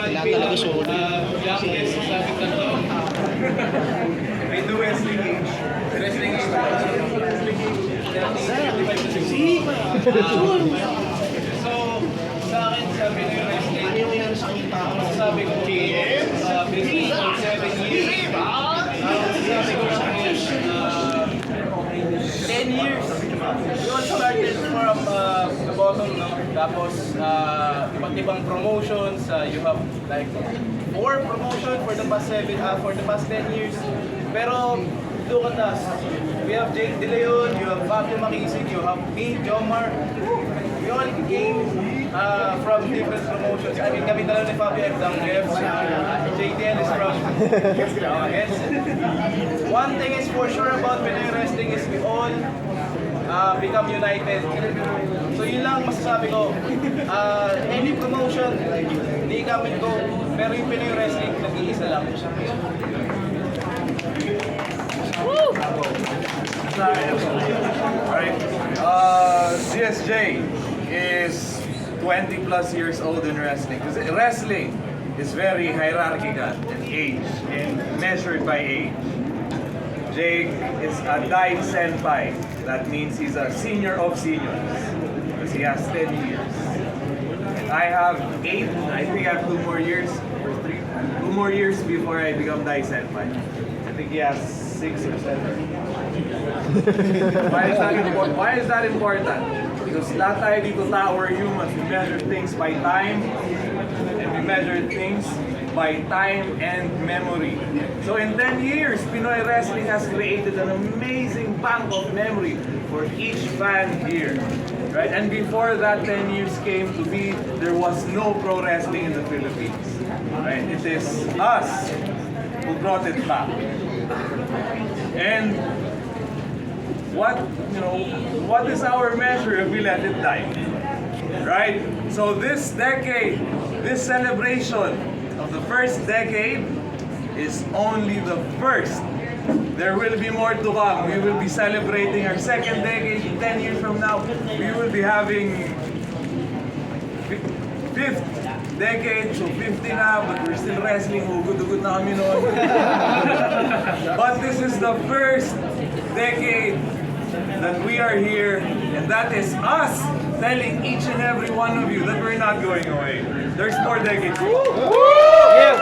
Kailangan talaga solid. Youngest sa tatlo. May no wrestling age. Wrestling age. So, sa akin, sabi na yung wrestling. Ano yung yan sa kita ko? Sabi ko, business for 7 years. Sabi ko lang is, 10 years. We all started from the bottom, no? Tapos, iba't ibang promotions. You have like 4 promotions for the past 10 years. Pero, look at us. We have Jake De Leon, you have Fabio Makisig, you have me, Jomar. We all came from different promotions. I mean, kami dalawa ni Fabio F. Dangrevs. JTL is from yes. One thing is for sure about Pinoy Wrestling is we all become united. So yun lang masasabi ko. Any promotion, hindi kami go. Pero yung Pinoy Wrestling, nag-iisa lang. Alright. CSJ is 20 plus years old in wrestling. Because wrestling is very hierarchical in age and measured by age. Jake is a Dai Senpai. That means he's a senior of seniors. Because he has 10 years. And I have 8, I think I have 2 more years, or 3. 2 more years before I become Dai Senpai. I think he has 6 or 7. Why is that important? Because lahat tayo dito tao, we're humans. We measure things by time, and we measure things by time and memory. So in 10 years, Pinoy Wrestling has created an amazing bank of memory for each fan here. Right? And before that 10 years came to be, there was no pro wrestling in the Philippines. Right? It is us who brought it back. And what is our measure if we let it die? Right? So this decade, this celebration of the first decade is only the first. There will be more to come. We will be celebrating our second decade. 10 years from now, we will be having fifth decade, so 50 na, but we're still wrestling. Hugod-hugod na kami noon. But this is the first decade that we are here, and that is us telling each and every one of you that we're not going away. There's more decades. Yeah.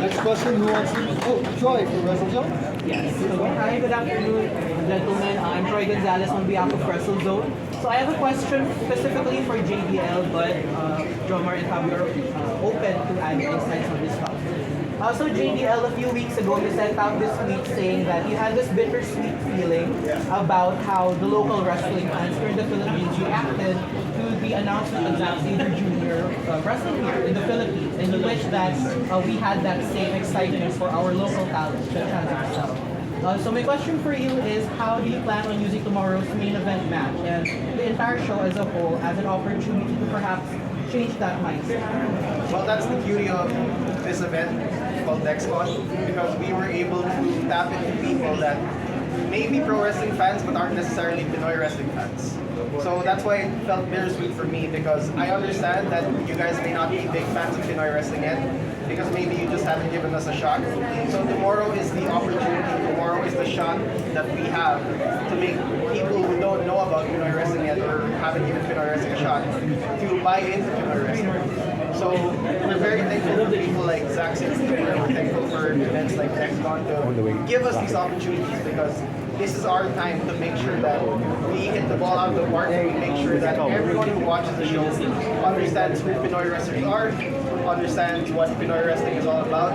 Next question, who wants to? Oh, Troy for WrestleZone. Yes. So, hi, good afternoon, gentlemen. I'm Troy Gonzalez on behalf of WrestleZone. So I have a question specifically for JDL, but Jomar and Fabio are open to add insights on this topic. So JDL, a few weeks ago, you sent out this tweet saying that you had this bittersweet feeling about how the local wrestling fans here in the Philippines reacted to the announcement of Zack Sabre Jr. Wrestling here in the Philippines, and you wish that we had that same excitement for our local talent, such as yourself. So my question for you is, how do you plan on using tomorrow's main event match and the entire show as a whole as an opportunity to perhaps change that mindset? Well, that's the beauty of this event called Dexcon, because we were able to tap into people that may be pro wrestling fans but aren't necessarily Pinoy wrestling fans. So that's why it felt bittersweet for me, because I understand that you guys may not be big fans of Pinoy wrestling yet, because maybe you just haven't given us a shot. So tomorrow is the opportunity, tomorrow is the shot that we have to make people who don't know about Pinoy wrestling yet or haven't given Pinoy wrestling a shot to buy into Pinoy wrestling. So we're very thankful for people like Zack Sabre. We're thankful for events like Dexcon to give us these opportunities, because this is our time to make sure that we hit the ball out of the park, and we make sure that everyone who watches the show understands who Pinoy wrestlers are, understands what Pinoy wrestling is all about,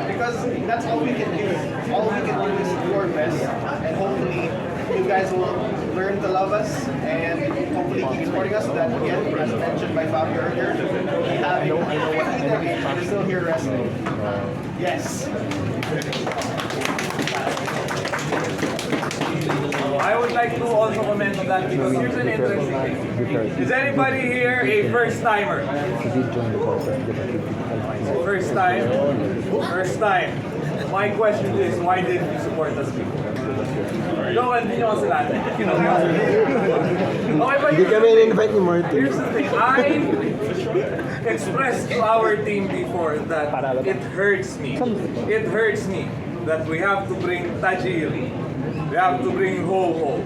because that's all we can do. All we can do is do our best, and hopefully you guys will learn to love us and hopefully keep supporting us, so that, again, as mentioned by Fabio earlier, we have 50 decades, we're still here wrestling. Yes. I would like to also comment on that, because here's an interesting thing. Is anybody here a first timer? First time? First time. My question is, why didn't you support us people? No, hindi nyo sa lahat. Okay, but Hindi kami in-invite ni Martin. here's the thing. expressed to our team before that it hurts me. It hurts me that we have to bring Tajiri, we have to bring Ho-Ho,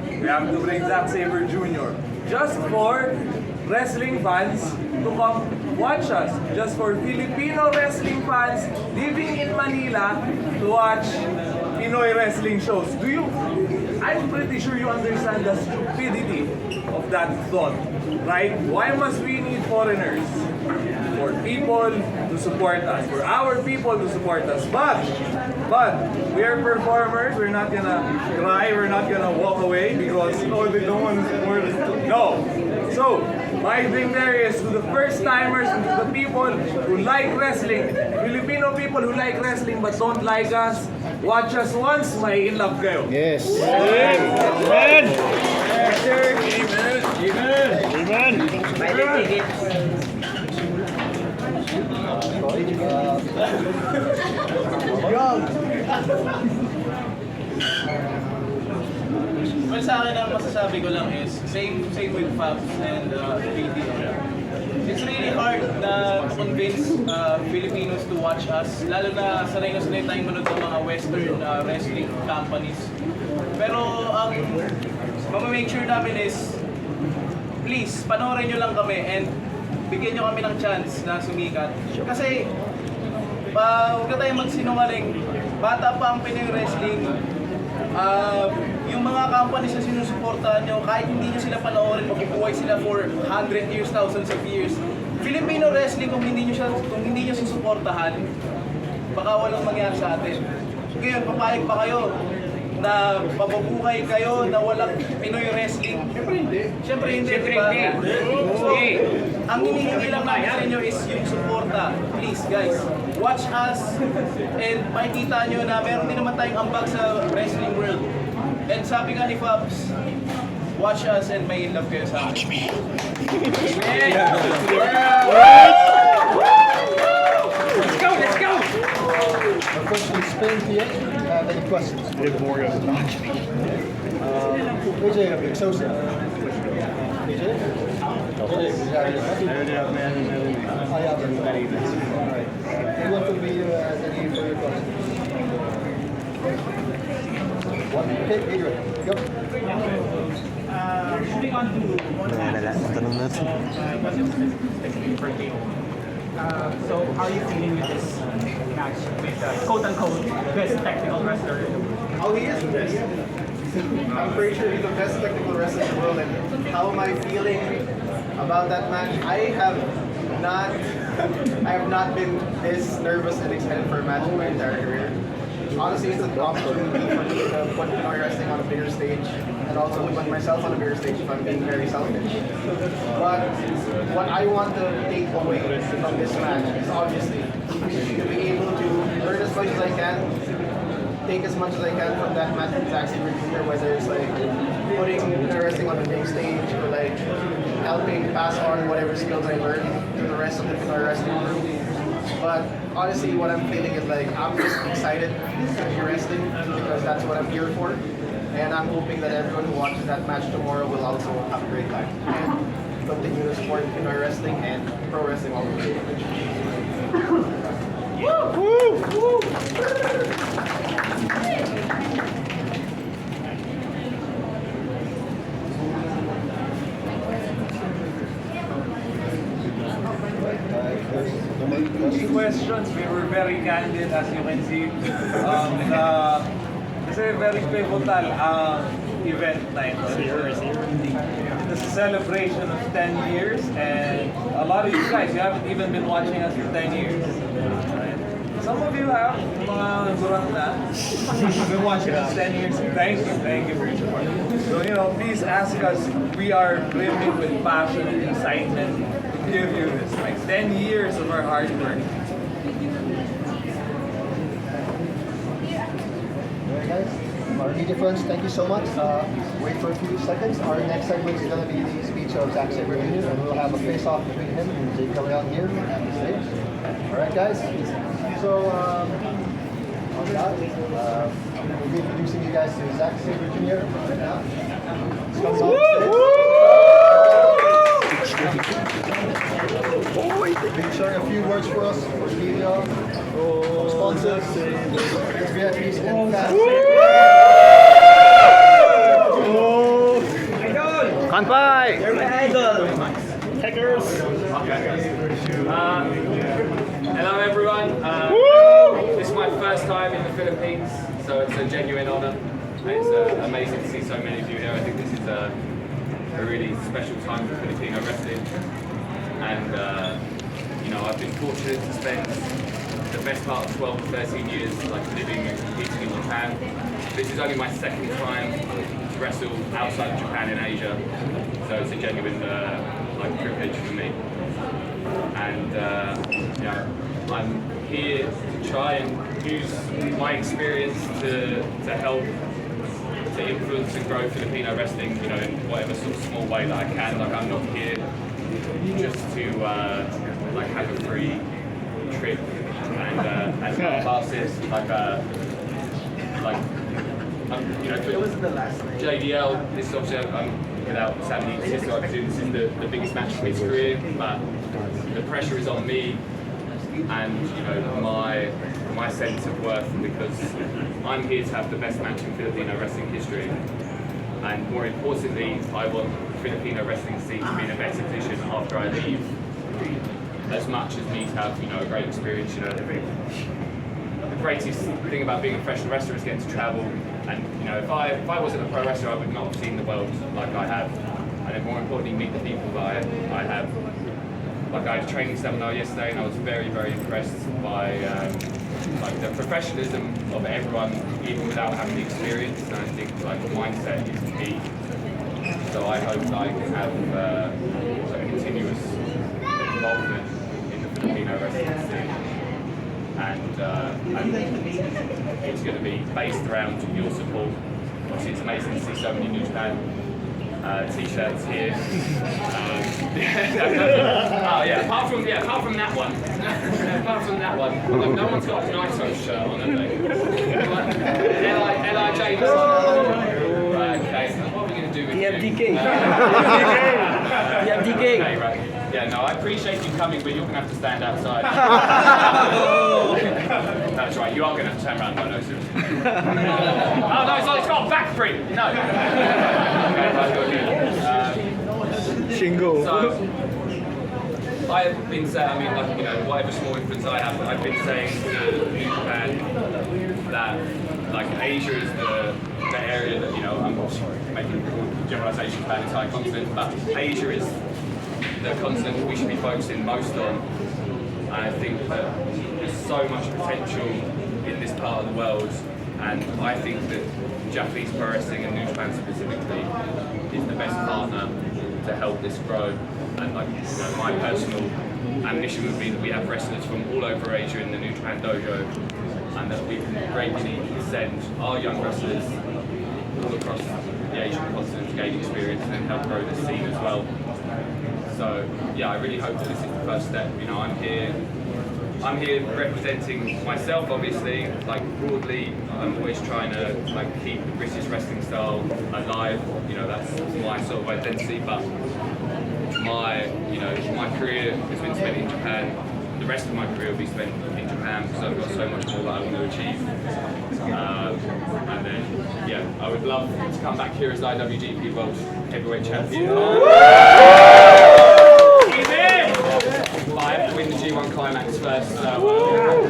we have to bring Zack Sabre Jr. just for wrestling fans to come watch us. Just for Filipino wrestling fans living in Manila to watch Pinoy wrestling shows. I'm pretty sure you understand the stupidity of that thought, right? Why must we need foreigners? For people to support us, for our people to support us. But we are performers. We're not gonna cry. We're not gonna walk away because they don't want to support us. No. So my thing there is to the first timers and to the people who like wrestling, Filipino people who like wrestling but don't like us. Watch us once, may in love kayo. Yes. Amen. Yes, sir. Amen. Well, sa akin ang masasabi ko lang is same with Fabs and BDL. It's really hard na to convince Filipinos to watch us, lalo na sanay tayong manood ng mga western wrestling companies. Pero ang mamamake sure namin is please, panoorin nyo lang kami and bigyan nyo kami ng chance na sumikat. Kasi huwag na tayong magsinungaling, bata pa ang Pinoy wrestling. Yung mga companies na sinusuportahan nyo, kahit hindi nyo sila panoorin, mabubuhay sila for 100 years, thousands of years. Filipino wrestling, kung hindi nyo susuportahan, baka walang mangyari sa atin. Ngayon, papayag pa kayo na mabubuhay kayo na walang Pinoy wrestling? Siyempre hindi. Diba? So, ang hinihingi lang namin sa inyo is yung suporta. Please guys, watch us and makikita nyo na meron din naman tayong ambag sa wrestling world. And sabi nga ni Fabs, watch us and may love kayo sa amin. Watch me. Let's go. Unfortunately, Spain here. Any questions? Live more of watch me. AJ, Exosa. AJ? I have it. Alright. Anyone will be ready for your question? One. Okay, Adrian, go. Moving on to so how are you feeling with this match with quote-unquote best technical wrestler in the world? Oh, he is the best. I'm pretty sure he's the best technical wrestler in the world. And how am I feeling about that match? I have not been this nervous and excited for a match in my entire career. Honestly, it's an opportunity for me to put Pinoy wrestling on a bigger stage and also to put myself on a bigger stage if I'm being very selfish. But what I want to take away from this match is obviously to be able to learn as much as I can, take as much as I can from that match with Zack Sabre Jr., whether it's like putting Pinoy wrestling on the big stage or like helping pass on whatever skills I learned to the rest of the Pinoy wrestling group. But honestly, what I'm feeling is like I'm just excited to be wrestling because that's what I'm here for. And I'm hoping that everyone who watches that match tomorrow will also have a great time and continue to support Pinoy wrestling and pro wrestling all over. These questions, we were very candid as you can see. Kasi very pivotal event na ito. It's a celebration of 10 years and a lot of you guys, you haven't even been watching us for 10 years. Right? Some of you have, mga durang na. You've been watching us 10 years. Thank you for your support. So, please ask us. We are brimming with passion and excitement to give you this. Like 10 years of our hard work. Alright guys, our media friends, thank you so much. Wait for a few seconds. Our next segment is going to be the speech of Zack Sabre Jr. and we'll have a face-off between him and Jake coming out here at the stage. Alright guys, so on that, we'll be introducing you guys to Zack Sabre Jr. right now. He's coming on stage. Will you share a few words for us, for media, sponsors, VIPs, and fans? Kanpai! You're my idol. Hackers! Hello everyone. This is my first time in the Philippines, so it's a genuine honor. It's amazing to see so many of you here. I think this is a really special time for Filipino wrestling, and you know, I've been fortunate to spend the best part of 12 to 13 years living and competing in Japan. This is only my second time to wrestle outside of Japan in Asia, so it's a genuine privilege for me. And you know, I'm here to try and use my experience to help to influence and grow Filipino wrestling, you know, in whatever sort of small way that I can. Like, I'm not here just to have a free trip and classes. You know, for JDL, this is obviously without sounding egotistical, I presume this is the biggest match of his career, but the pressure is on me and, you know, my sense of worth, because I'm here to have the best match in Filipino wrestling history, and more importantly, I want the Filipino wrestling scene to be in a better position after I leave, as much as me to have, you know, a great experience. You know, the greatest thing about being a professional wrestler is getting to travel, and, you know, if I wasn't a pro wrestler, I would not have seen the world like I have, and then more importantly, meet the people that I have. Like, I had a training seminar yesterday, and I was very, very impressed by the professionalism of everyone, even without having the experience. And I think the mindset is key. So I hope that I can have a continuous involvement in the Filipino wrestling scene, and it's going to be based around your support. Obviously, it's amazing to see so many New Japan t-shirts here. Oh yeah, apart from that one. Apart from that one, no one's got a Naito shirt on, have they? L.I. James. Okay, so what are we going to do with DK. Okay, right. Yeah, no, I appreciate you coming, but you're going to have to stand outside. That's right, you are going to have to turn around. No, seriously. Oh no, it's got a back print. No. Okay, right, good. Shingo. So, I have been saying, I mean, you know, whatever small influence I have, I've been saying to New Japan that, Asia is the area that, you know, I'm making generalizations about the entire continent, but Asia is the continent we should be focusing most on. And I think that there's so much potential in this part of the world, and I think that Japanese pro wrestling and New Japan specifically is the best partner to help this grow. And you know, my personal ambition would be that we have wrestlers from all over Asia in the New Japan dojo, and that we can greatly send our young wrestlers all across the Asian continent to gain experience and then help grow the scene as well. So yeah, I really hope that this is the first step. You know, I'm here representing myself, obviously. Broadly, I'm always trying to keep the British wrestling style alive. You know, that's my sort of identity. But my career has been spent in Japan. The rest of my career will be spent in Japan, because I've got so much more that I want to achieve. And then, yeah, I would love to come back here as the IWGP World Heavyweight Champion. But I have to win the G1 Climax first.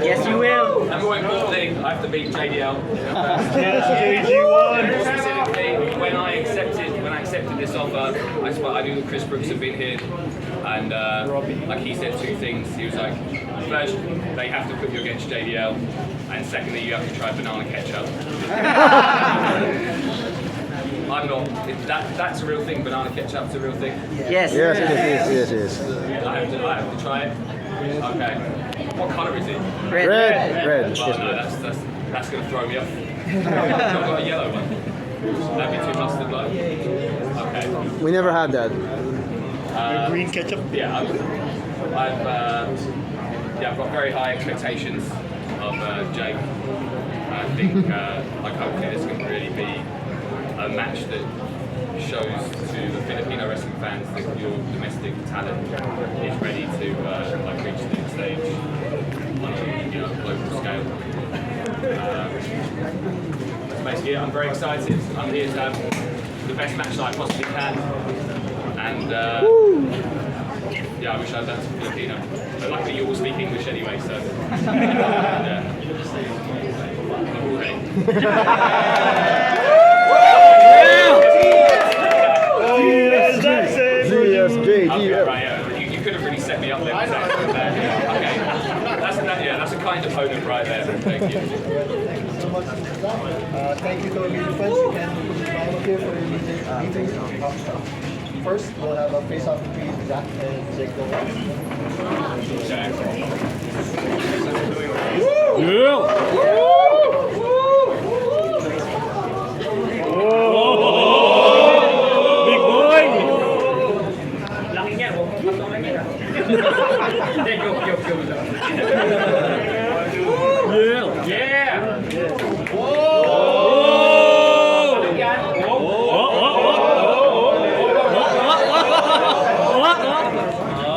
Yes, you will. And more importantly, I have to beat JDL first. Yes, JG1. More specifically, when I accepted this offer, I knew that Chris Brooks had been here, and he said two things. He was like, first, they have to put you against JDL, and secondly, you have to try banana ketchup. I'm not. That's a real thing. Banana ketchup's a real thing. Yes. Yes, it is. I have to try it. Okay. What colour is it? Red. Oh no, that's going to throw me off. I've got a yellow one. That'd be too mustard like. Okay. We never had that. Green ketchup? Yeah, I've got very high expectations of Jake. I think hopefully this can really be a match that shows to the Filipino wrestling fans that your domestic talent is ready to reach yeah, I'm very excited. I'm here to have the best match that I possibly can. And yeah, I wish I'd learned some Filipino. But luckily you all speak English anyway, so yeah. I'm all ready. Okay, right, yeah. You could have really set me up there. Okay, that's a kind opponent right there. Thank you. Thank you so much. Thank you to our media friends. You can line up here for your meeting. First, we'll have a face-off between Zack and Jake. Big boy!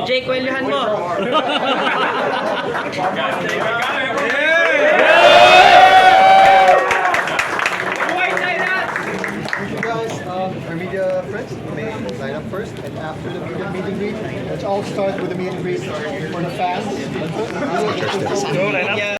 Jake, kwelyuhan mo. Thank you guys. Our media friends, you may line up first, and after the meet and greet, let's all start with the meet and greet for the fans. Go, line up.